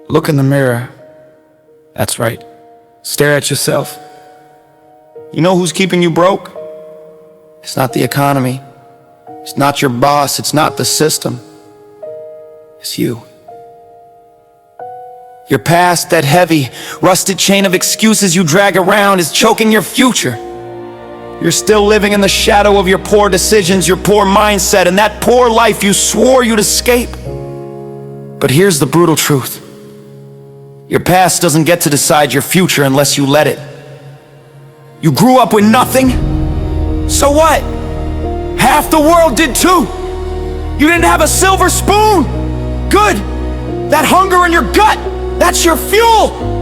Look in the mirror. That's right. Stare at yourself. You know who's keeping you broke? It's not the economy. It's not your boss. It's not the system. It's you. Your past, that heavy, rusted chain of excuses you drag around, is choking your future. You're still living in the shadow of your poor decisions, your poor mindset, and that poor life you swore you'd escape. But here's the brutal truth. Your past doesn't get to decide your future unless you let it. You grew up with nothing. So what? Half the world did too. You didn't have a silver spoon. Good. That hunger in your gut, that's your fuel.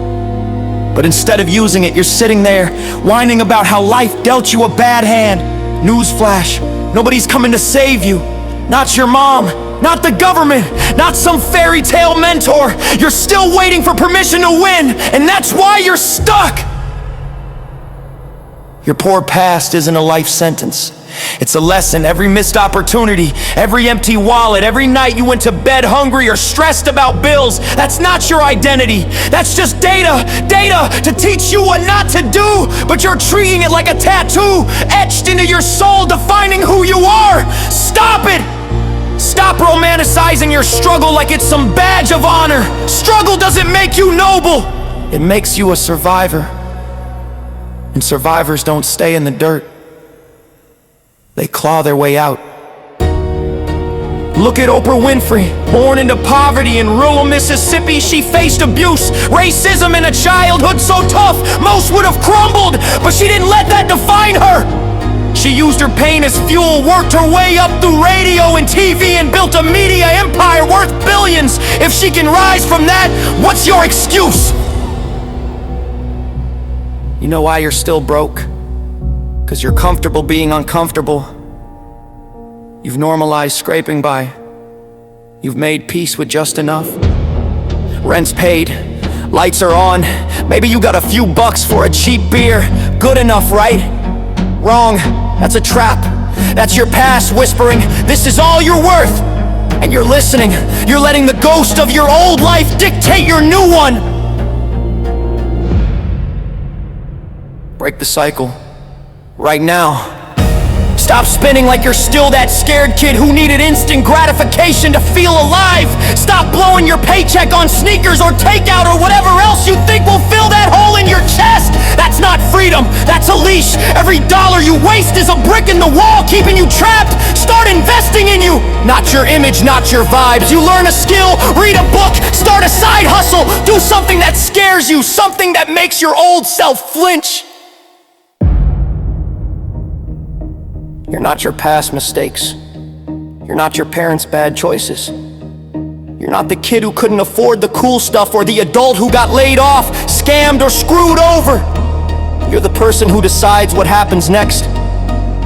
But instead of using it, you're sitting there whining about how life dealt you a bad hand. Newsflash, nobody's coming to save you. Not your mom, not the government, not some fairy tale mentor. You're still waiting for permission to win, and that's why you're stuck. Your poor past isn't a life sentence. It's a lesson. Every missed opportunity, every empty wallet, every night you went to bed hungry or stressed about bills, that's not your identity. That's just data to teach you what not to do, but you're treating it like a tattoo, etched into your soul, defining who you are. Stop it! Stop romanticizing your struggle like it's some badge of honor. Struggle doesn't make you noble. It makes you a survivor. And survivors don't stay in the dirt. They claw their way out. Look at Oprah Winfrey. Born into poverty in rural Mississippi, she faced abuse, racism, and a childhood so tough most would have crumbled, but she didn't let that define her. She used her pain as fuel, worked her way up through radio and TV, and built a media empire worth billions. If she can rise from that, what's your excuse? You know why you're still broke? Because you're comfortable being uncomfortable. You've normalized scraping by. You've made peace with just enough. Rent's paid, lights are on. Maybe you got a few bucks for a cheap beer. Good enough, right? Wrong, that's a trap. That's your past whispering, this is all you're worth. And you're listening. You're letting the ghost of your old life dictate your new one. Break the cycle. Right now. Stop spinning like you're still that scared kid who needed instant gratification to feel alive. Stop blowing your paycheck on sneakers or takeout or whatever else you think will fill that hole in your chest. That's not freedom, that's a leash. Every dollar you waste is a brick in the wall keeping you trapped. Start investing in you. Not your image, not your vibes. You learn a skill, read a book, start a side hustle. Do something that scares you, something that makes your old self flinch. You're not your past mistakes. You're not your parents' bad choices. You're not the kid who couldn't afford the cool stuff or the adult who got laid off, scammed, or screwed over. You're the person who decides what happens next.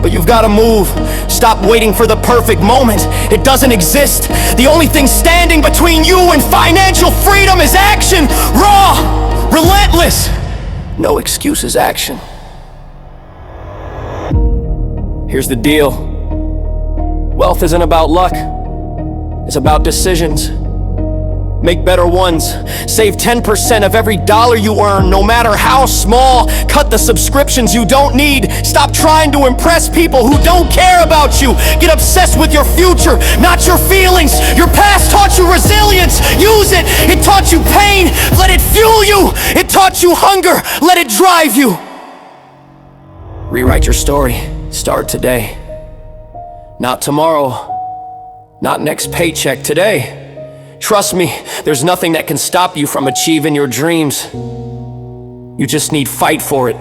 But you've got to move. Stop waiting for the perfect moment. It doesn't exist. The only thing standing between you and financial freedom is action. Raw, relentless. No excuses, action. Here's the deal. Wealth isn't about luck. It's about decisions. Make better ones. Save 10% of every dollar you earn, no matter how small. Cut the subscriptions you don't need. Stop trying to impress people who don't care about you. Get obsessed with your future, not your feelings. Your past taught you resilience. Use it. It taught you pain. Let it fuel you. It taught you hunger. Let it drive you. Rewrite your story. Start today. Not tomorrow. Not next paycheck. Today. Trust me, there's nothing that can stop you from achieving your dreams. You just need fight for it.